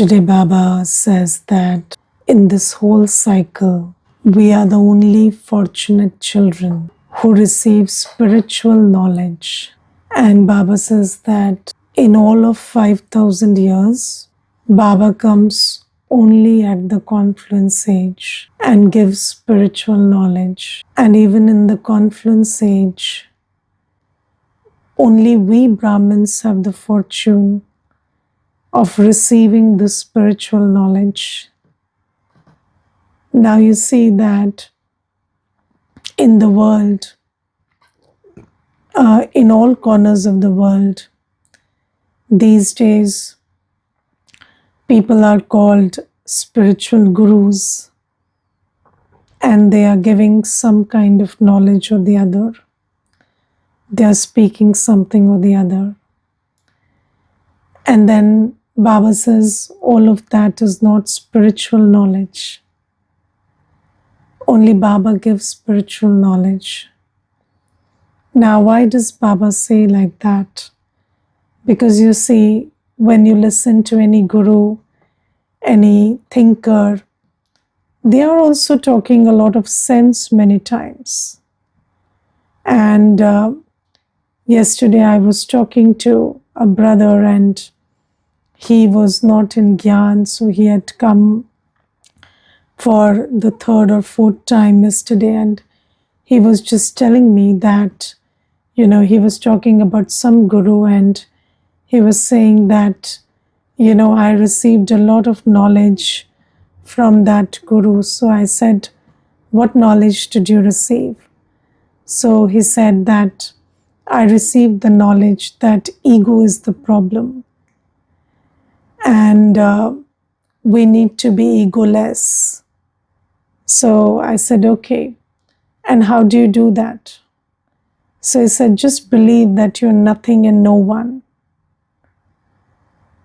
Today, Baba says that in this whole cycle, we are the only fortunate children who receive spiritual knowledge. And Baba says that in all of 5,000 years, Baba comes only at the confluence age and gives spiritual knowledge. And even in the confluence age, only we Brahmins have the fortune of receiving the spiritual knowledge. Now you see that in the world, in all corners of the world, these days, people are called spiritual gurus and they are giving some kind of knowledge or the other. They are speaking something or the other. And then Baba says all of that is not spiritual knowledge. Only Baba gives spiritual knowledge. Now, why does Baba say like that? Because you see, when you listen to any guru, any thinker, they are also talking a lot of sense many times. And yesterday I was talking to a brother and he was not in Gyan, so he had come for the third or fourth time yesterday, and he was just telling me that, he was talking about some guru and he was saying that, I received a lot of knowledge from that guru. So I said, what knowledge did you receive? So he said that I received the knowledge that ego is the problem. And we need to be egoless. So I said, okay, and how do you do that? So he said, just believe that you're nothing and no one.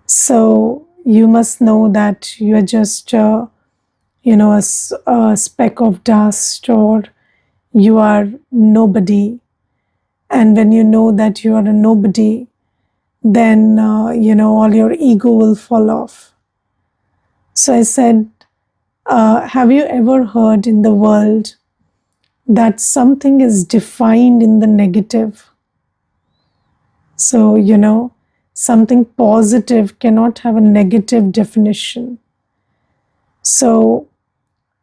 So you must know that you're just, a speck of dust, or you are nobody. And when you know that you are a nobody, then, all your ego will fall off. So I said, have you ever heard in the world that something is defined in the negative? So, something positive cannot have a negative definition. So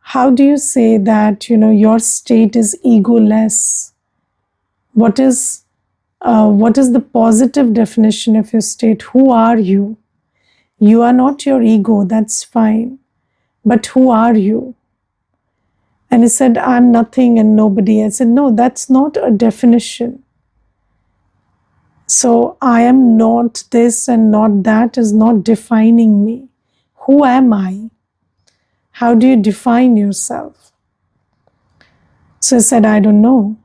how do you say that, your state is egoless? What is the positive definition of your state? Who are you? You are not your ego, that's fine. But who are you? And he said, I'm nothing and nobody. I said, no, that's not a definition. So I am not this and not that is not defining me. Who am I? How do you define yourself? So I said, I don't know.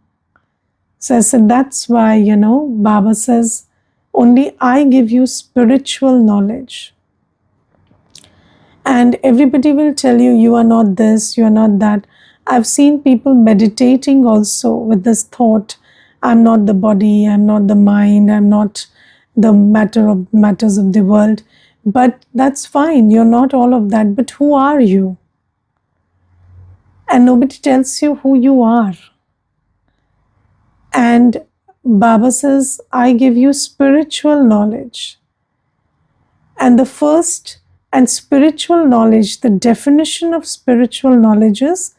So I said, that's why, Baba says, only I give you spiritual knowledge. And everybody will tell you, you are not this, you are not that. I've seen people meditating also with this thought, I'm not the body, I'm not the mind, I'm not the matters of the world. But that's fine, you're not all of that. But who are you? And nobody tells you who you are. And Baba says, I give you spiritual knowledge. And the first and spiritual knowledge, the definition of spiritual knowledge is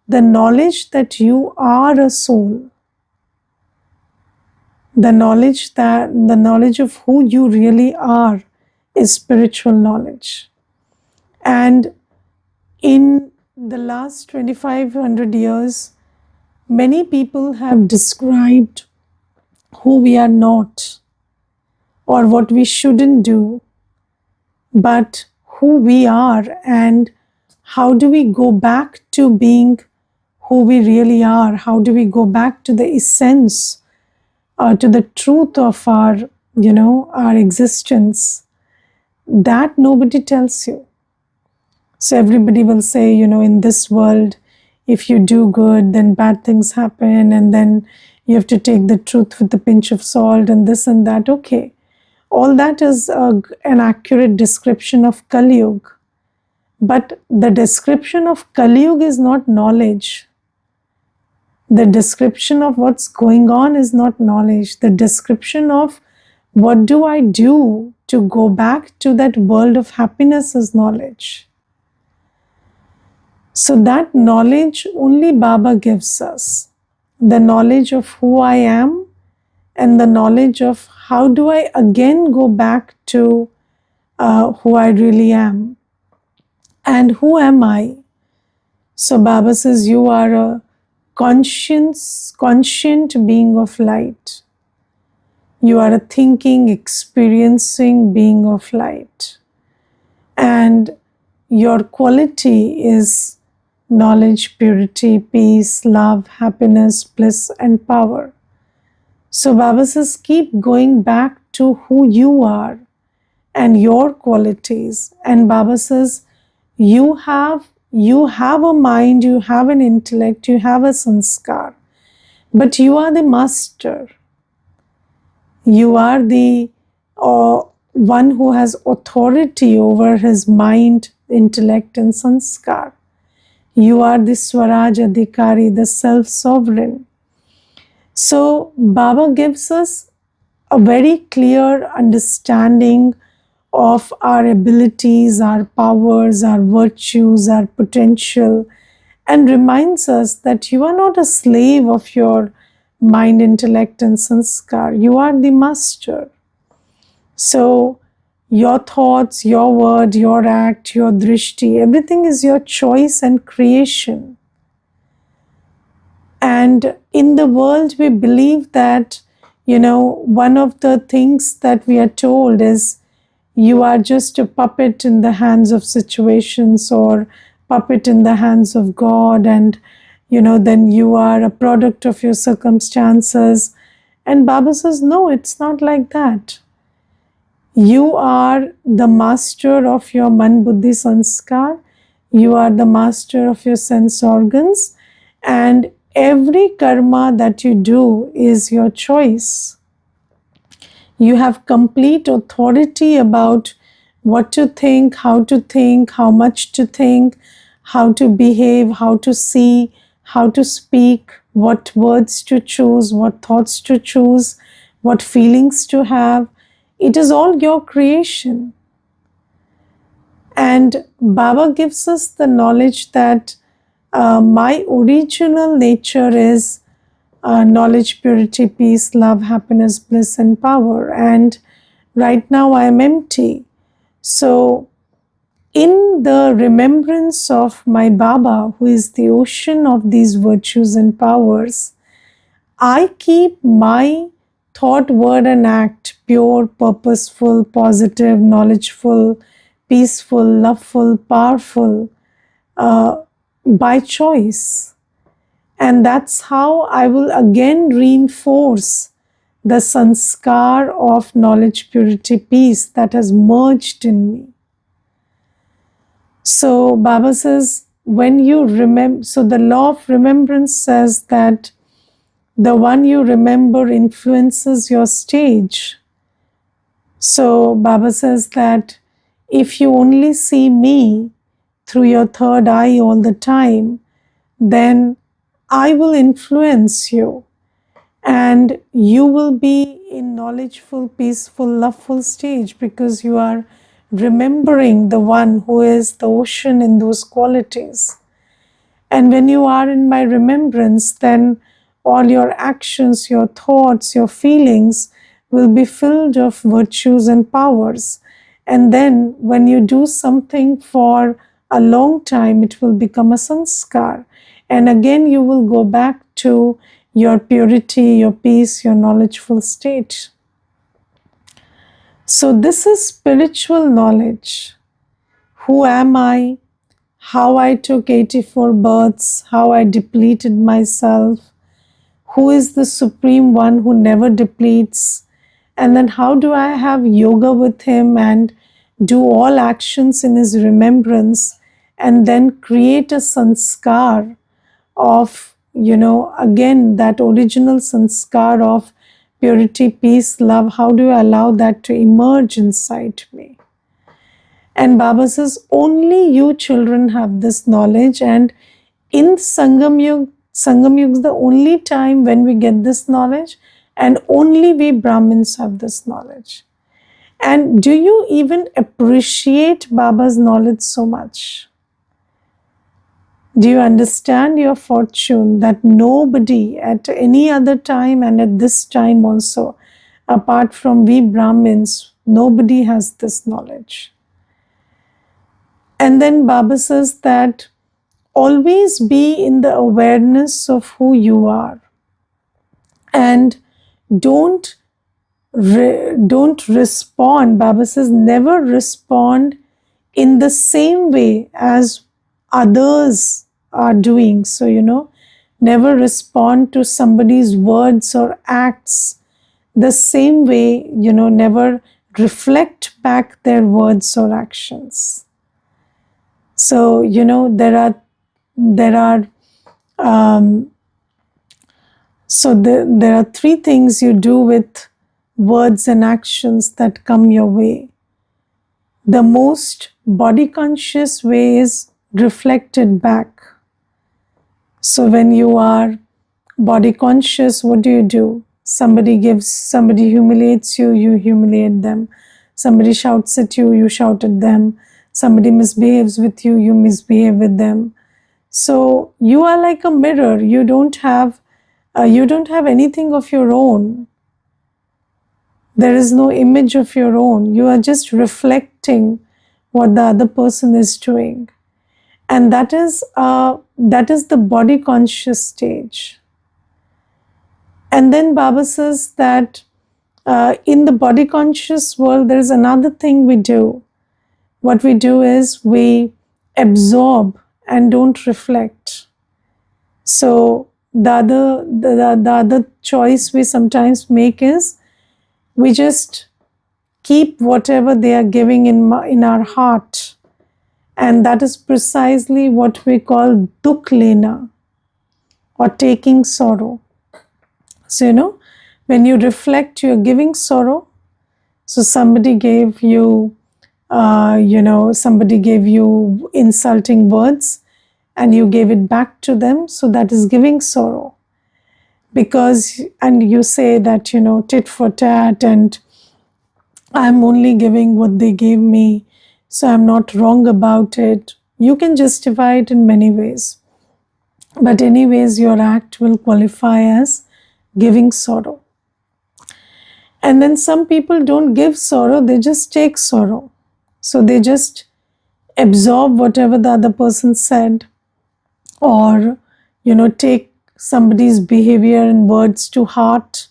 the knowledge that you are a soul. The knowledge of who you really are is spiritual knowledge. And in the last 2,500 years, many people have described who we are not or what we shouldn't do, but who we are and how do we go back to being who we really are? How do we go back to the essence, to the truth of our existence? That nobody tells you. So everybody will say, in this world, if you do good, then bad things happen, and then you have to take the truth with a pinch of salt and this and that. Okay, All that is an accurate description of Kali Yuga. But the description of Kali Yuga is not knowledge. The description of what's going on is not knowledge. The description of what do I do to go back to that world of happiness is knowledge. So that knowledge only Baba gives us. The knowledge of who I am and the knowledge of how do I again go back to who I really am. And who am I? So Baba says, you are a conscient being of light. You are a thinking, experiencing being of light. And your quality is knowledge, purity, peace, love, happiness, bliss, and power. So Baba says, keep going back to who you are and your qualities. And Baba says, you have a mind, you have an intellect, you have a sanskar, but you are the master. You are the one who has authority over his mind, intellect, and sanskar. You are the Swaraj Adhikari, the self-sovereign. So Baba gives us a very clear understanding of our abilities, our powers, our virtues, our potential, and reminds us that you are not a slave of your mind, intellect, and sanskar. You are the master. So your thoughts, your word, your act, your drishti, everything is your choice and creation. And in the world, we believe that, one of the things that we are told is you are just a puppet in the hands of situations or puppet in the hands of God, and then you are a product of your circumstances. And Baba says, no, it's not like that. You are the master of your man, buddhi, sanskar. You are the master of your sense organs, and every karma that you do is your choice. You have complete authority about what to think, how much to think, how to behave, how to see, how to speak, what words to choose, what thoughts to choose, what feelings to have. It is all your creation. And Baba gives us the knowledge that my original nature is knowledge, purity, peace, love, happiness, bliss, and power. And right now I am empty. So in the remembrance of my Baba, who is the ocean of these virtues and powers, I keep my thought, word, and act pure, purposeful, positive, knowledgeful, peaceful, loveful, powerful, by choice. And that's how I will again reinforce the sanskar of knowledge, purity, peace that has merged in me. So Baba says, when you remember, so the law of remembrance says that the one you remember influences your stage. So Baba says that if you only see me through your third eye all the time, then I will influence you and you will be in knowledgeful, peaceful, loveful stage because you are remembering the one who is the ocean in those qualities. And when you are in my remembrance, then all your actions, your thoughts, your feelings will be filled of virtues and powers. And then when you do something for a long time, it will become a sanskar. And again, you will go back to your purity, your peace, your knowledgeful state. So this is spiritual knowledge. Who am I? How I took 84 births, how I depleted myself, who is the Supreme One who never depletes, and then how do I have yoga with Him and do all actions in His remembrance and then create a sanskar of, again, that original sanskar of purity, peace, love, how do I allow that to emerge inside me? And Baba says, only you children have this knowledge. And in Sangam Yuga is the only time when we get this knowledge, and only we Brahmins have this knowledge. And do you even appreciate Baba's knowledge so much? Do you understand your fortune that nobody at any other time and at this time also, apart from we Brahmins, nobody has this knowledge? And then Baba says that always be in the awareness of who you are, and don't respond. Baba says never respond in the same way as others are doing. So, never respond to somebody's words or acts the same way, never reflect back their words or actions. So, there are three things you do with words and actions that come your way. The most body conscious way is reflected back. So when you are body conscious, what do? Somebody humiliates you, you humiliate them. Somebody shouts at you, you shout at them. Somebody misbehaves with you, you misbehave with them. So you are like a mirror. You don't have anything of your own. There is no image of your own. You are just reflecting what the other person is doing. And that is the body conscious stage. And then Baba says that in the body conscious world, there is another thing we do. What we do is we absorb and don't reflect. So the other choice we sometimes make is we just keep whatever they are giving in our heart. And that is precisely what we call dukh lena, or taking sorrow. So, when you reflect, you're giving sorrow. So somebody gave you, insulting words, and you gave it back to them. So that is giving sorrow. And you say that, tit for tat, and I'm only giving what they gave me, so I'm not wrong about it. You can justify it in many ways. But anyways, your act will qualify as giving sorrow. And then some people don't give sorrow, they just take sorrow. So they just absorb whatever the other person said, or, take somebody's behavior and words to heart,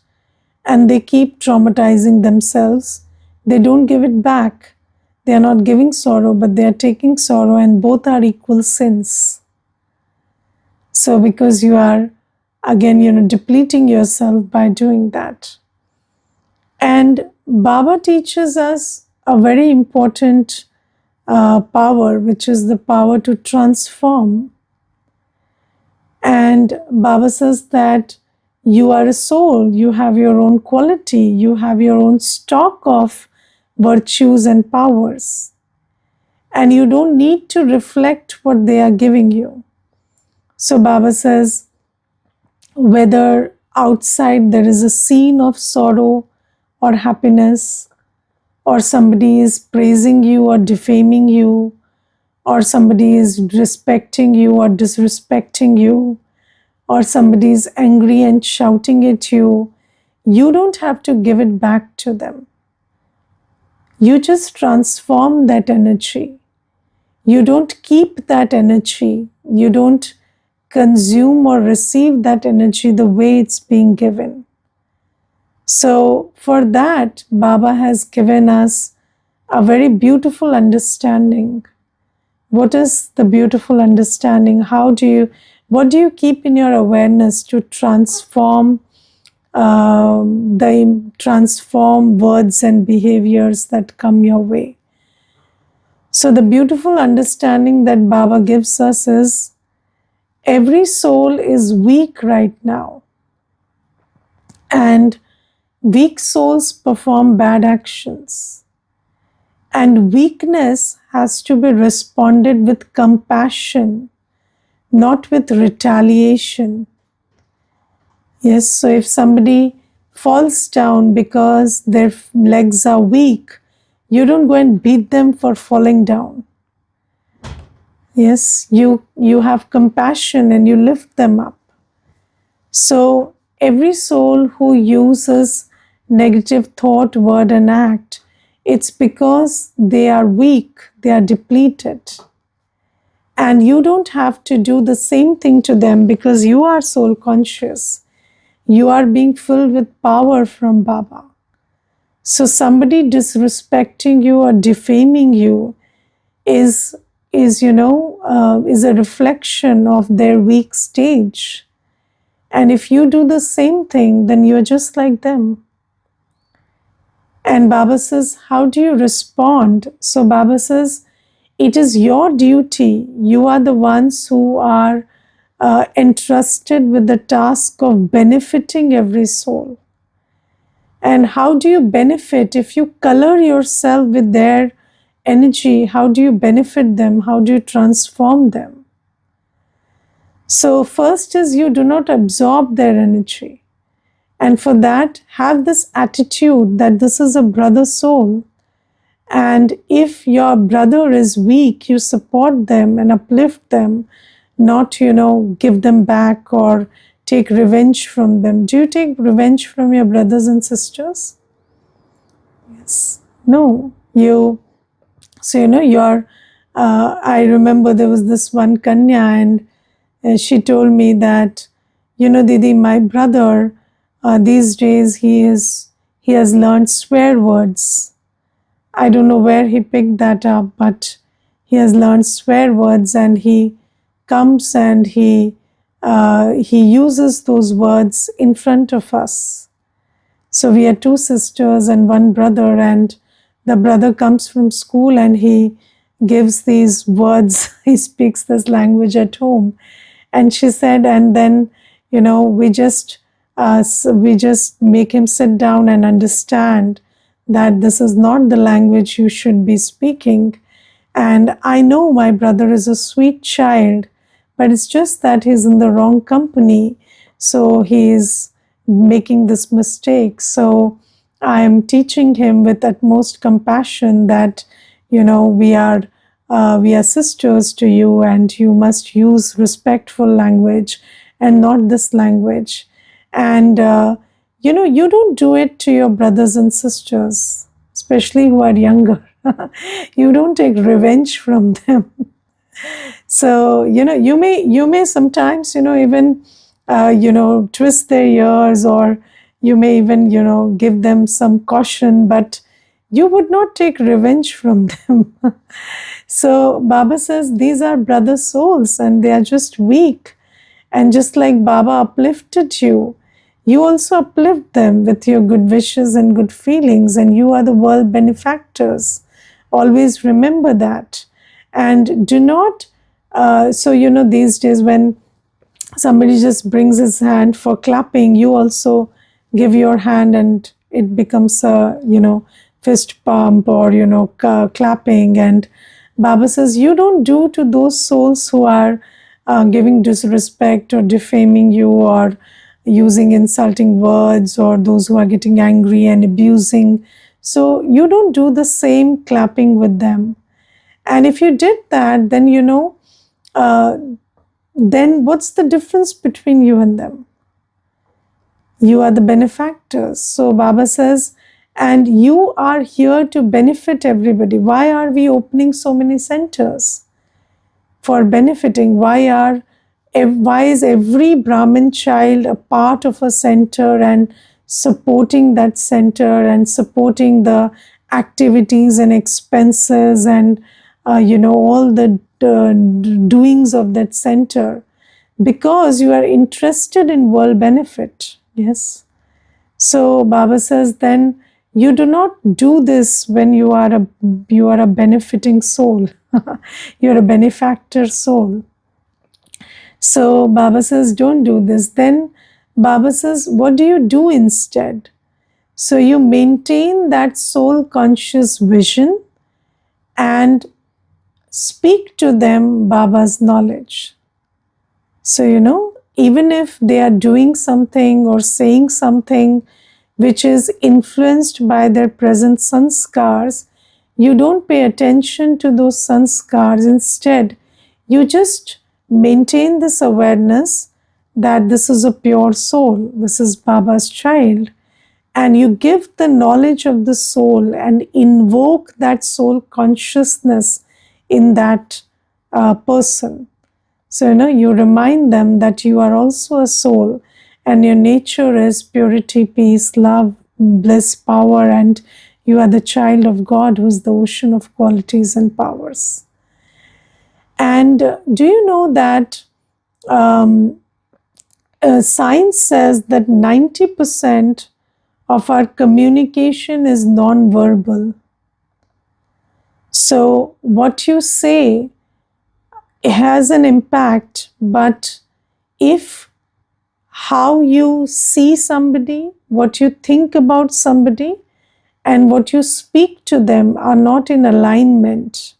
and they keep traumatizing themselves. They don't give it back. They are not giving sorrow, but they are taking sorrow, and both are equal sins. So because you are, again, depleting yourself by doing that. And Baba teaches us a very important power, which is the power to transform. And Baba says that you are a soul, you have your own quality, you have your own stock of virtues and powers. And you don't need to reflect what they are giving you. So Baba says, whether outside there is a scene of sorrow or happiness, or somebody is praising you or defaming you, or somebody is respecting you or disrespecting you, or somebody is angry and shouting at you, you don't have to give it back to them. You just transform that energy. You don't keep that energy. You don't consume or receive that energy the way it's being given. So for that, Baba has given us a very beautiful understanding. What is the beautiful understanding? What do you keep in your awareness to transform words and behaviors that come your way? So the beautiful understanding that Baba gives us is, every soul is weak right now. And Weak souls perform bad actions. And weakness has to be responded with compassion, not with retaliation. Yes, so if somebody falls down because their legs are weak, you don't go and beat them for falling down. Yes, you have compassion and you lift them up. So every soul who uses negative thought, word, and act, it's because they are weak, they are depleted. And you don't have to do the same thing to them because you are soul conscious. You are being filled with power from Baba. So somebody disrespecting you or defaming you is a reflection of their weak stage. And if you do the same thing, then you're just like them. And Baba says, how do you respond? So Baba says, it is your duty. You are the ones who are entrusted with the task of benefiting every soul. And how do you benefit? If you color yourself with their energy, how do you benefit them? How do you transform them? So first is you do not absorb their energy. And for that, have this attitude that this is a brother soul. And if your brother is weak, you support them and uplift them, not, give them back or take revenge from them. Do you take revenge from your brothers and sisters? Yes. No. I remember there was this one Kanya and she told me that, Didi, my brother, these days he has learned swear words. I don't know where he picked that up, but he has learned swear words and he comes and he uses those words in front of us. So we are two sisters and one brother, and the brother comes from school and he gives these words, he speaks this language at home. And she said, and then, we just make him sit down and understand that this is not the language you should be speaking. And I know my brother is a sweet child, but it's just that he's in the wrong company. So he's making this mistake. So I am teaching him with utmost compassion that, we are sisters to you and you must use respectful language and not this language. And, you don't do it to your brothers and sisters, especially who are younger. You don't take revenge from them. So, you may sometimes, even, twist their ears, or you may even, give them some caution, but you would not take revenge from them. So Baba says these are brother souls and they are just weak. And just like Baba uplifted you, you also uplift them with your good wishes and good feelings, and you are the world benefactors. Always remember that. And do not, these days when somebody just brings his hand for clapping, you also give your hand and it becomes a, fist pump or, clapping. And Baba says, you don't do to those souls who are giving disrespect or defaming you or using insulting words, or those who are getting angry and abusing. So you don't do the same clapping with them. And if you did that, then, then what's the difference between you and them? You are the benefactors. So Baba says, and you are here to benefit everybody. Why are we opening so many centers? For benefiting. Why is every Brahmin child a part of a center and supporting that center and supporting the activities and expenses and all the doings of that center? Because you are interested in world benefit. Yes. So Baba says, then you do not do this when you are a benefiting soul. You're a benefactor soul. So Baba says, don't do this. Then Baba says, what do you do instead? So you maintain that soul conscious vision and speak to them Baba's knowledge. So, even if they are doing something or saying something which is influenced by their present sanskars, you don't pay attention to those sanskars. Instead, you just maintain this awareness that this is a pure soul, this is Baba's child, and you give the knowledge of the soul and invoke that soul consciousness in that person. So, you remind them that you are also a soul and your nature is purity, peace, love, bliss, power, and you are the child of God who is the ocean of qualities and powers. And do you know that science says that 90% of our communication is non-verbal. So what you say has an impact, but if how you see somebody, what you think about somebody, and what you speak to them are not in alignment,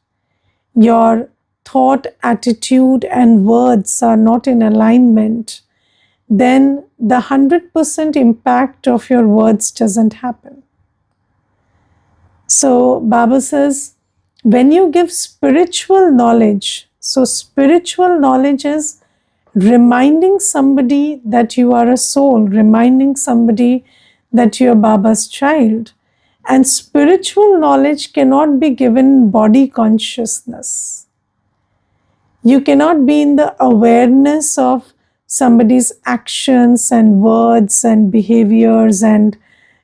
your thought, attitude, and words are not in alignment, then the 100% impact of your words doesn't happen. So Baba says, when you give spiritual knowledge, so spiritual knowledge is reminding somebody that you are a soul, reminding somebody that you are Baba's child. And spiritual knowledge cannot be given body consciousness. You cannot be in the awareness of somebody's actions and words and behaviors and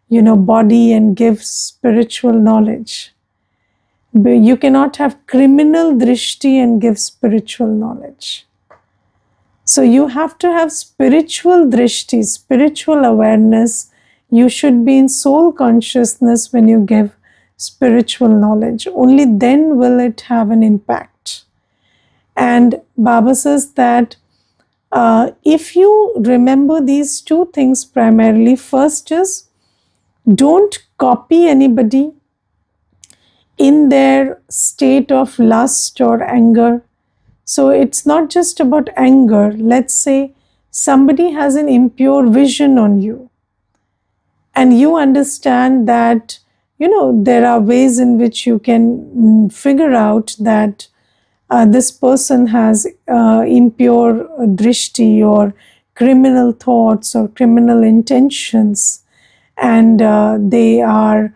body and give spiritual knowledge. You cannot have criminal drishti and give spiritual knowledge. So you have to have spiritual drishti, spiritual awareness. You should be in soul consciousness when you give spiritual knowledge. Only then will it have an impact. And Baba says that if you remember these two things primarily, first is don't copy anybody in their state of lust or anger. So it's not just about anger. Let's say somebody has an impure vision on you, and you understand that, there are ways in which you can figure out that this person has impure drishti or criminal thoughts or criminal intentions, and they are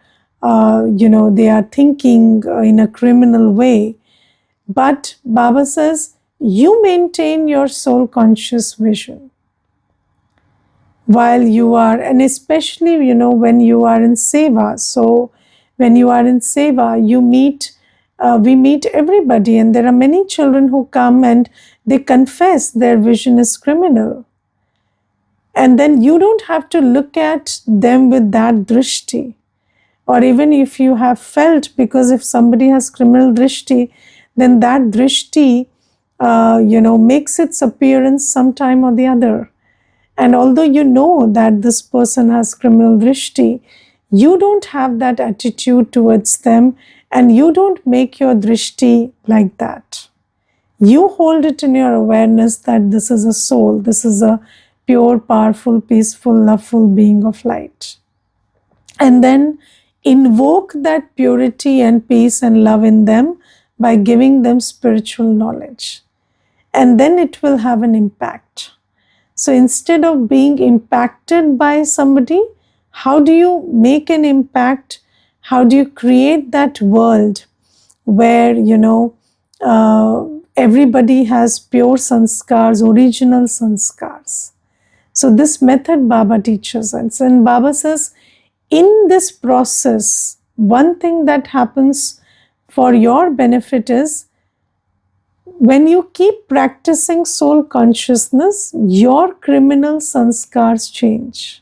thinking in a criminal way. But Baba says, you maintain your soul conscious vision while you are, and especially, when you are in seva. So when you are in seva, we meet everybody, and there are many children who come and they confess their vision is criminal. And then you don't have to look at them with that drishti. Or even if you have felt, because if somebody has criminal drishti, then that drishti, makes its appearance sometime or the other. And although you know that this person has criminal drishti, you don't have that attitude towards them, and you don't make your drishti like that. You hold it in your awareness that this is a soul, this is a pure, powerful, peaceful, loveful being of light. And then invoke that purity and peace and love in them by giving them spiritual knowledge. And then it will have an impact. So instead of being impacted by somebody, how do you make an impact? How do you create that world where, everybody has pure sanskars, original sanskars? So this method Baba teaches us. And Baba says, in this process, one thing that happens for your benefit is, when you keep practicing soul consciousness, your criminal sanskars change.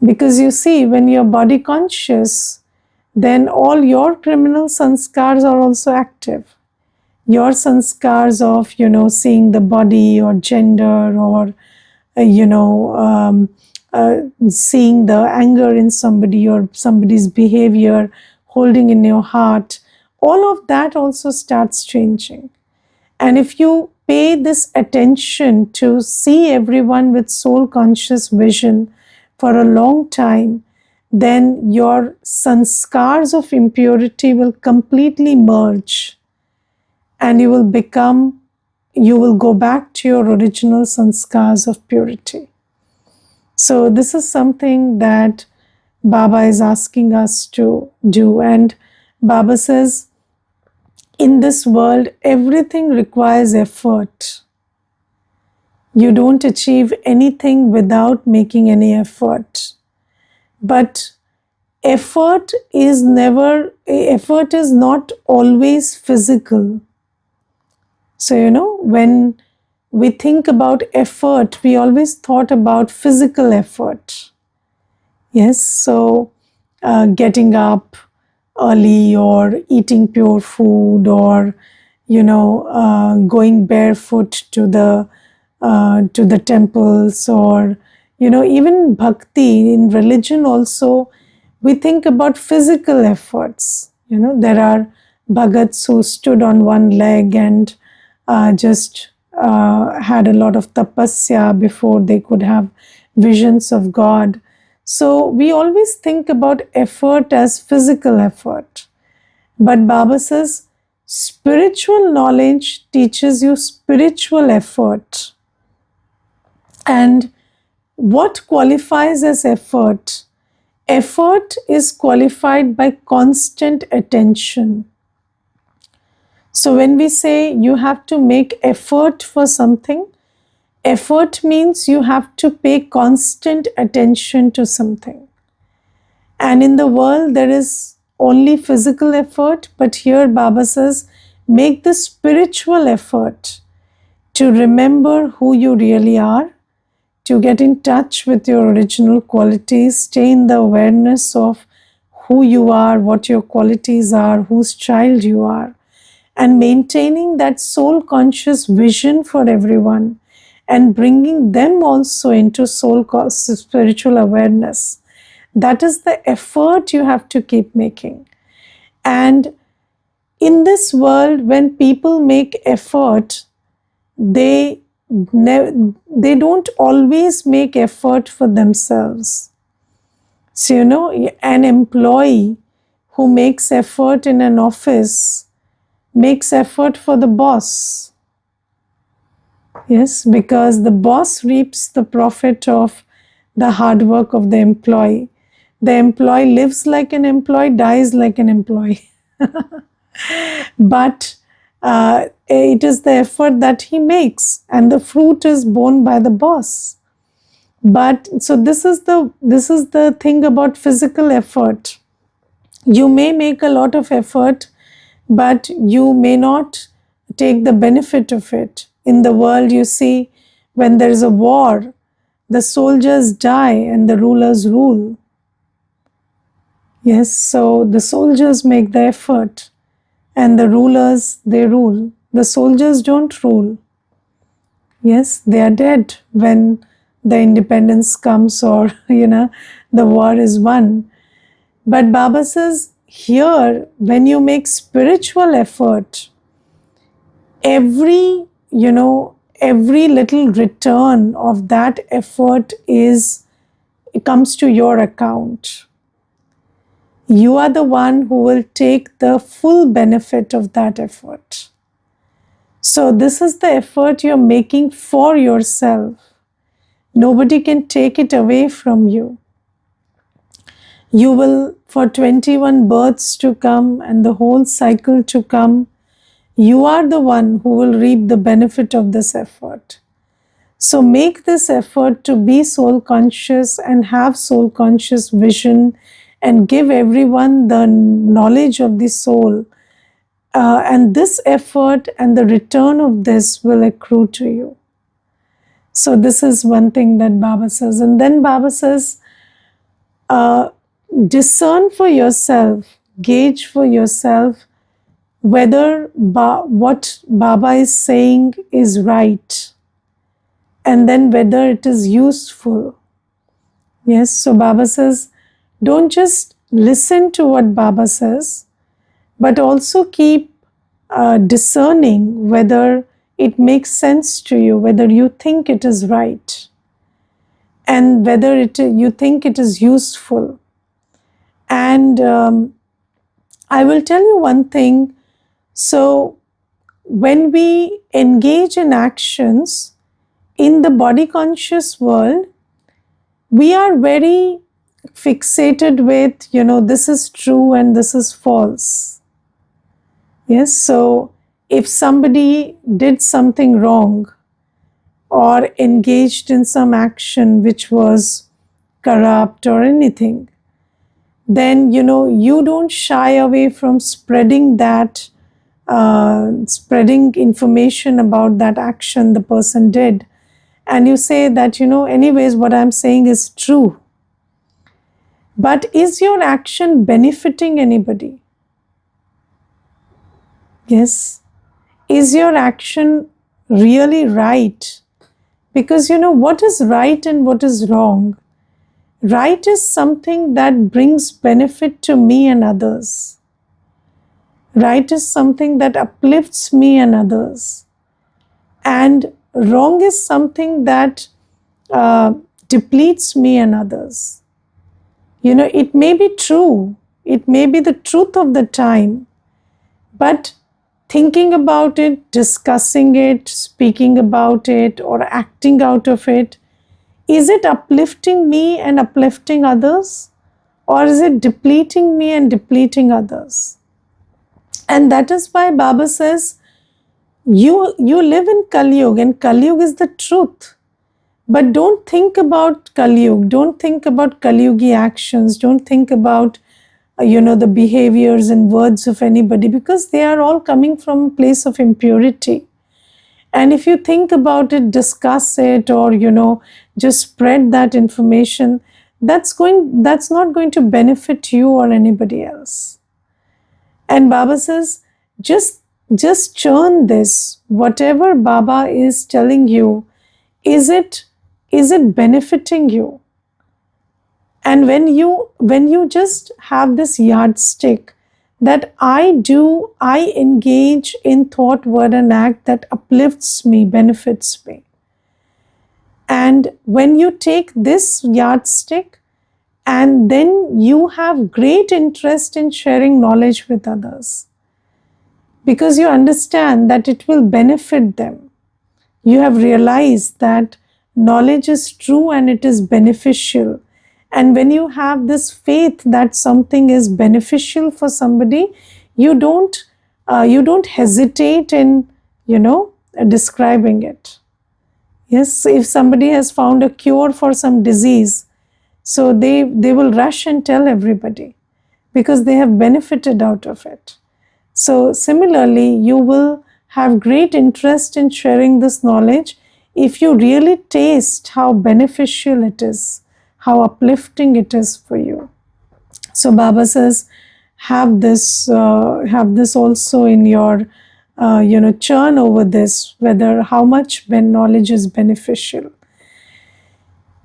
Because you see, when you're body conscious, then all your criminal sanskars are also active. Your sanskars of, seeing the body or gender or, seeing the anger in somebody or somebody's behavior, holding in your heart, all of that also starts changing. And if you pay this attention to see everyone with soul conscious vision for a long time, then your sanskars of impurity will completely merge and you will go back to your original sanskars of purity. So this is something that Baba is asking us to do. And Baba says, in this world, everything requires effort. You don't achieve anything without making any effort. But effort is not always physical. So, when we think about effort, we always thought about physical effort. Yes, so getting up early or eating pure food or going barefoot to the temples, or even bhakti in religion also, we think about physical efforts. There are bhagats who stood on one leg and just had a lot of tapasya before they could have visions of God. So we always think about effort as physical effort. But Baba says spiritual knowledge teaches you spiritual effort. And what qualifies as effort? Effort is qualified by constant attention. So when we say you have to make effort for something, effort means you have to pay constant attention to something. And in the world, there is only physical effort, but here Baba says, make the spiritual effort to remember who you really are, to get in touch with your original qualities, stay in the awareness of who you are, what your qualities are, whose child you are, and maintaining that soul conscious vision for everyone and bringing them also into spiritual awareness. That is the effort you have to keep making. And in this world, when people make effort, they don't always make effort for themselves. So, an employee who makes effort in an office makes effort for the boss. Yes, because the boss reaps the profit of the hard work of the employee. The employee lives like an employee, dies like an employee. But it is the effort that he makes, and the fruit is borne by the boss. But so this is the thing about physical effort. You may make a lot of effort, but you may not take the benefit of it. In the world, you see, when there is a war, the soldiers die and the rulers rule. Yes, so the soldiers make the effort and the rulers, they rule. The soldiers don't rule. Yes, they are dead when the independence comes or, the war is won. But Baba says, here, when you make spiritual effort, every little return of that effort comes to your account. You are the one who will take the full benefit of that effort. So this is the effort you're making for yourself. Nobody can take it away from you. You will, for 21 births to come and the whole cycle to come, you are the one who will reap the benefit of this effort. So make this effort to be soul conscious and have soul conscious vision and give everyone the knowledge of the soul. And this effort and the return of this will accrue to you. So this is one thing that Baba says. And then Baba says, discern for yourself, gauge for yourself whether what Baba is saying is right, and then whether it is useful. Yes, so Baba says, don't just listen to what Baba says, but also keep discerning whether it makes sense to you, whether you think it is right, and whether you think it is useful. And I will tell you one thing. So, when we engage in actions in the body conscious world, we are very fixated with, this is true and this is false. Yes, so if somebody did something wrong or engaged in some action which was corrupt or anything, then you don't shy away from spreading that, spreading information about that action the person did, and you say that anyways what I'm saying is true. But is your action benefiting anybody? Yes. Is your action really right? Because what is right and what is wrong? Right is something that brings benefit to me and others. Right is something that uplifts me and others. And wrong is something that depletes me and others. It may be true, it may be the truth of the time, but thinking about it, discussing it, speaking about it, or acting out of it, is it uplifting me and uplifting others? Or is it depleting me and depleting others? And that is why Baba says, you live in Kali Yuga, and Kali Yuga is the truth. But don't think about Kali Yuga, don't think about Kali Yugi actions, don't think about the behaviors and words of anybody, because they are all coming from a place of impurity. And if you think about it, discuss it, or just spread that information, that's not going to benefit you or anybody else. And Baba says, just churn this. Whatever Baba is telling you, is it benefiting you? And when you just have this yardstick that I engage in thought, word, and act that uplifts me, benefits me. And when you take this yardstick, and then you have great interest in sharing knowledge with others, because you understand that it will benefit them. You have realized that knowledge is true and it is beneficial. And when you have this faith that something is beneficial for somebody, you don't hesitate in describing it. Yes, if somebody has found a cure for some disease, so they will rush and tell everybody, because they have benefited out of it. So similarly, you will have great interest in sharing this knowledge if you really taste how beneficial it is, how uplifting it is for you. So Baba says, have this also in your churn over this, whether how much when knowledge is beneficial.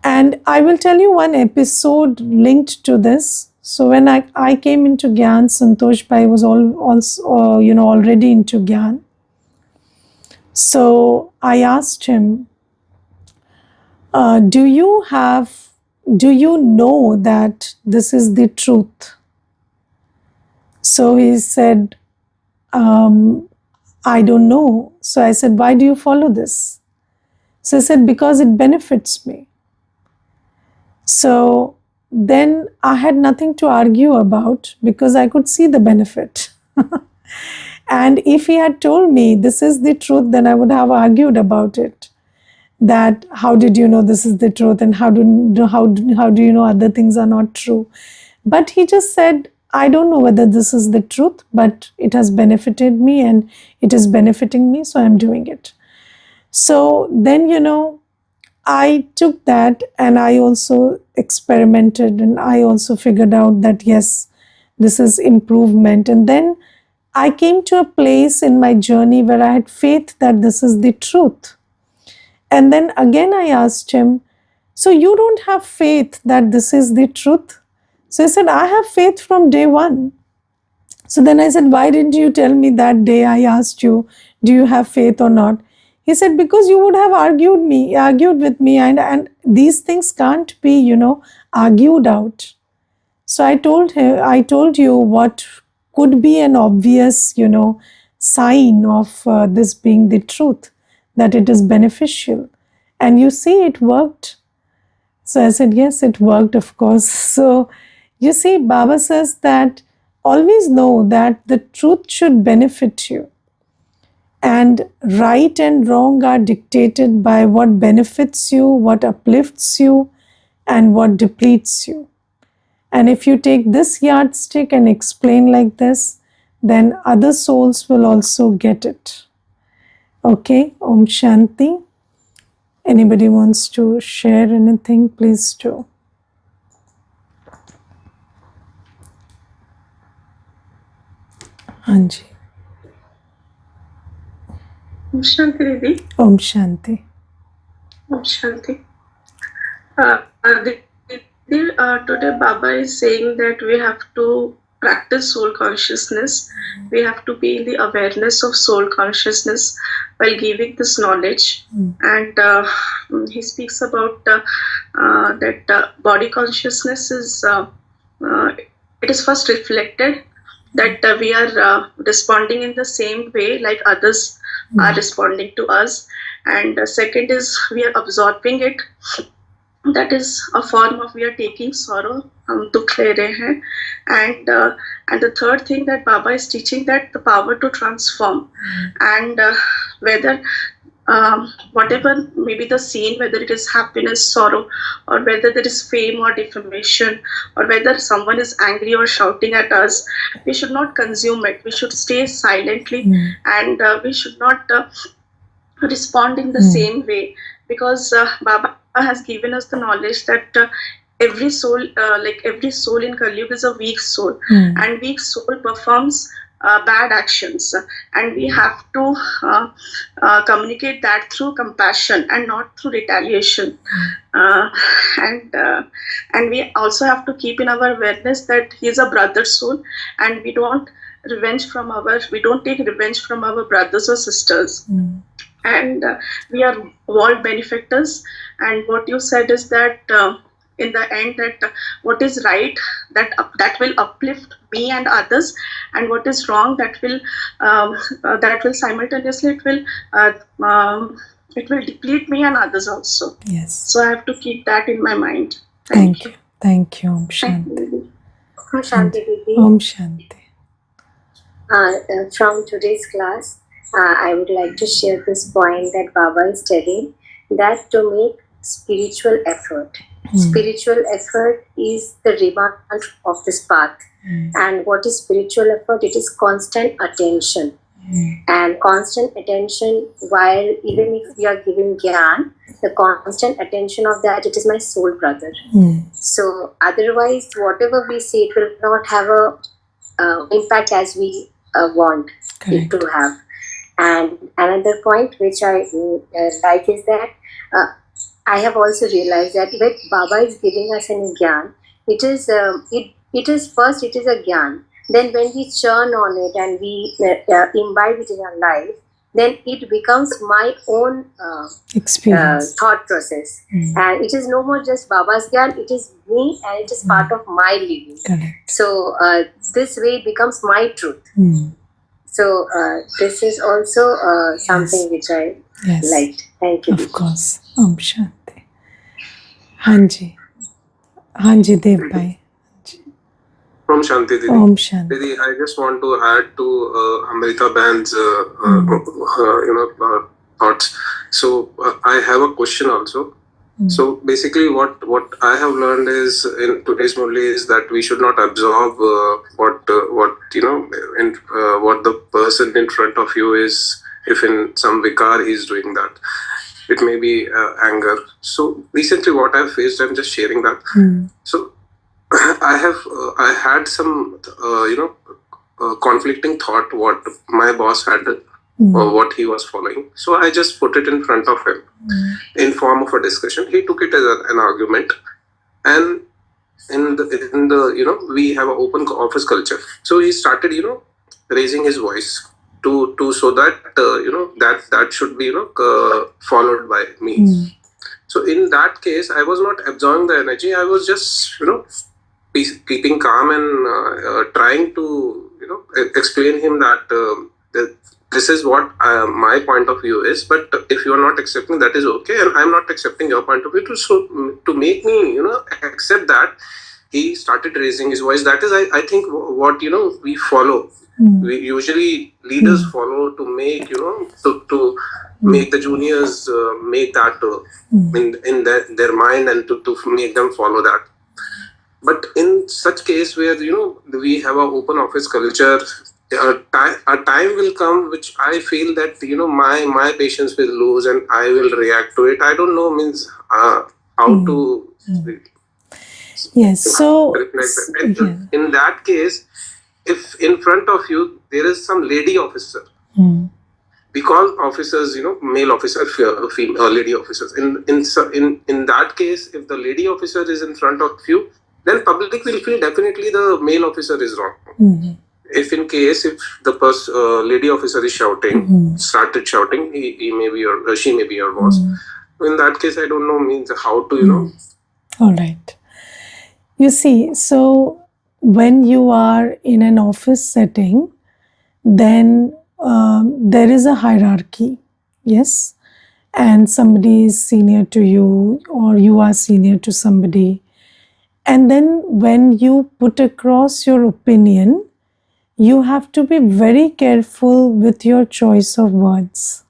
And I will tell you one episode linked to this. So when I came into Gyan, Santosh Bhai was also already into Gyan. So I asked him, do you know that this is the truth? So he said, I don't know. So I said, why do you follow this? So he said, because it benefits me. So then I had nothing to argue about, because I could see the benefit. And if he had told me this is the truth, then I would have argued about it. That how did you know this is the truth, and how do you know other things are not true? But he just said, I don't know whether this is the truth, but it has benefited me and it is benefiting me, so I'm doing it. So then I took that and I also experimented, and I also figured out that yes, this is improvement. And then I came to a place in my journey where I had faith that this is the truth. And then again I asked him, So you don't have faith that this is the truth? So I said, I have faith from day one. So then I said, why didn't you tell me that day I asked you, do you have faith or not? He said, because you would have argued with me, and these things can't be, argued out. So I told you what could be an obvious, sign of this being the truth, that it is beneficial. And you see, it worked. So I said, yes, it worked, of course. So you see, Baba says that always know that the truth should benefit you. And right and wrong are dictated by what benefits you, what uplifts you, and what depletes you. And if you take this yardstick and explain like this, then other souls will also get it. Okay, Om Shanti. Anybody wants to share anything, please do. Anji. Om Shanti, Didi. Om Shanti. Om Shanti. Today Baba is saying that we have to practice soul consciousness. We have to be in the awareness of soul consciousness while giving this knowledge. And he speaks about that body consciousness is it is first reflected that we are responding in the same way like others are responding to us, and second is we are absorbing it. That is a form of we are taking sorrow, dukh le rahe hain. And the third thing that Baba is teaching, that the power to transform, and whether whatever maybe the scene, whether it is happiness, sorrow, or whether there is fame or defamation, or whether someone is angry or shouting at us, we should not consume it. We should stay silently, and we should not respond in the same way, because Baba has given us the knowledge that every soul, like every soul in Kali Yuga is a weak soul, and weak soul performs bad actions, and we have to communicate that through compassion and not through retaliation. And we also have to keep in our awareness that he is a brother soul, and we don't take revenge from our brothers or sisters. And we are world benefactors. And what you said is that in the end, that what is right, that will uplift me and others, and what is wrong, that will simultaneously it will deplete me and others also. Yes. So I have to keep that in my mind. Thank you. Thank you, Om Shanti. Om Shanti, Didi. Om Shanti. From today's class, I would like to share this point that Baba is telling, that to make spiritual effort. Spiritual effort is the remand of this path. And what is spiritual effort? It is constant attention. And constant attention, while even if we are giving Gyan, the constant attention of that, it is my soul brother. So otherwise, whatever we say, it will not have a impact as we want it to have. And another point which I like is that I have also realized that when Baba is giving us an Gyan, it is first it is a Gyan. Then when we churn on it and we imbibe it in our life, then it becomes my own experience, thought process. And it is no more just Baba's Gyan, it is me, and it is part of my living. Correct. So this way it becomes my truth. So this is also something which I liked. Thank you. Of course. Om Shanti. Hanji. Hanji Dev Bhai. Om Shanti, Didi. Om Shanti. Didi, I just want to add to Amrita Band's thoughts. So I have a question also. So basically, what I have learned is in today's Murli is that we should not absorb what the person in front of you is. If in some vikar he is doing that, it may be anger. So recently, what I've faced, I'm just sharing that. So I had some conflicting thought what my boss had what he was following. So I just put it in front of him in form of a discussion. He took it as an argument, and in the we have an open office culture. So he started raising his voice to so that that should be followed by me. So in that case, I was not absorbing the energy. I was just keeping calm and trying to explain him that this is what my point of view is. But if you are not accepting, that is okay, and I'm not accepting your point of view. So to make me accept that, he started raising his voice. That is, I think, what we follow. We usually leaders follow to make to make the juniors make that in their mind, and to make them follow that. But in such case where we have an open office culture, a time will come which I feel that my patience will lose and I will react to it. I don't know how to. Yes. So in that case, if in front of you there is some lady officer, we call officers male officer, female lady officers. In that case, if the lady officer is in front of you, then public will feel definitely the male officer is wrong. If in case if the lady officer is shouting, started shouting, he may be your she may be your boss. In that case, I don't know means how to All right. You see, so when you are in an office setting, then there is a hierarchy, yes, and somebody is senior to you or you are senior to somebody. And then when you put across your opinion, you have to be very careful with your choice of words.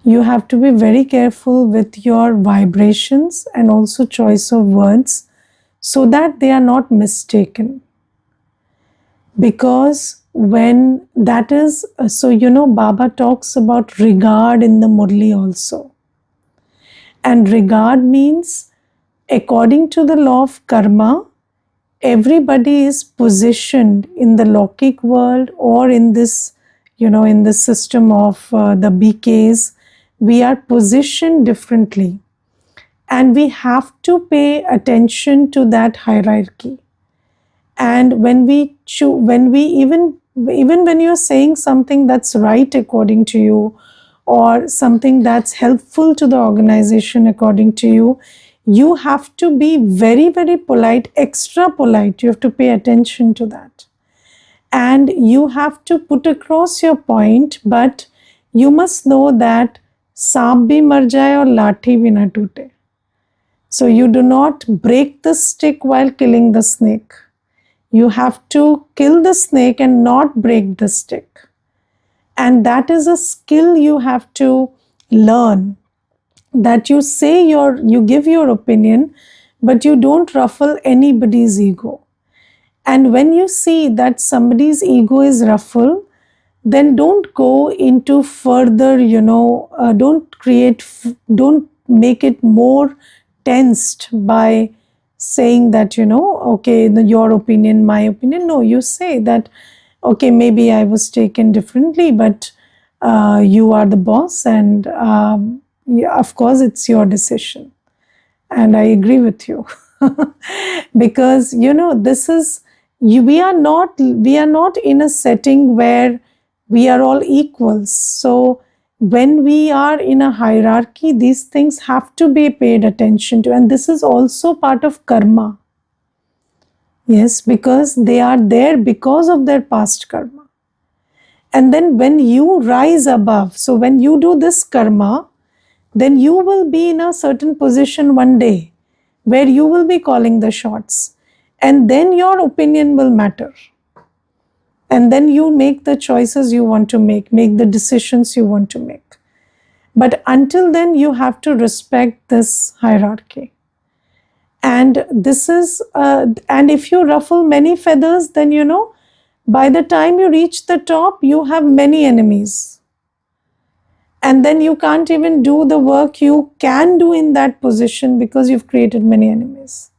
You have to be very careful with your vibrations and also choice of words so that they are not mistaken. Because when that is, so Baba talks about regard in the Murli also. And regard means, according to the law of karma, everybody is positioned in the Lokik world or in this, in the system of the BKs, we are positioned differently. And we have to pay attention to that hierarchy. And when we even when you're saying something that's right according to you, or something that's helpful to the organization according to you, you have to be very, very polite, extra polite. You have to pay attention to that. And you have to put across your point, but you must know that सांप भी मर जाए और लाठी भी ना टूटे. So you do not break the stick while killing the snake. You have to kill the snake and not break the stick. And that is a skill you have to learn. That you give your opinion, but you don't ruffle anybody's ego. And when you see that somebody's ego is ruffled, then don't go into further, don't make it more tensed by saying that, okay, your opinion, my opinion. No, you say that, okay, maybe I was taken differently, but you are the boss, and of course it's your decision. And I agree with you. Because, this is, we are not in a setting where we are all equals. So when we are in a hierarchy, these things have to be paid attention to. And this is also part of karma. Yes, because they are there because of their past karma. And then when you rise above, so when you do this karma, then you will be in a certain position one day where you will be calling the shots. And then your opinion will matter. And then you make the choices you want to make the decisions you want to make. But until then, you have to respect this hierarchy. And this is, and if you ruffle many feathers, then by the time you reach the top, you have many enemies. And then you can't even do the work you can do in that position because you've created many enemies.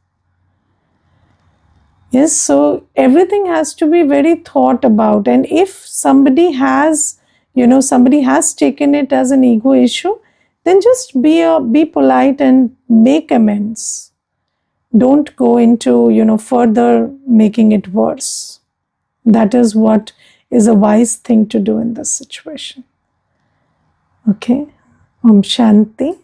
Yes, so everything has to be very thought about. And if somebody has, somebody has taken it as an ego issue, then just be polite and make amends. Don't go into further making it worse. That is what is a wise thing to do in this situation. Okay. Om Shanti.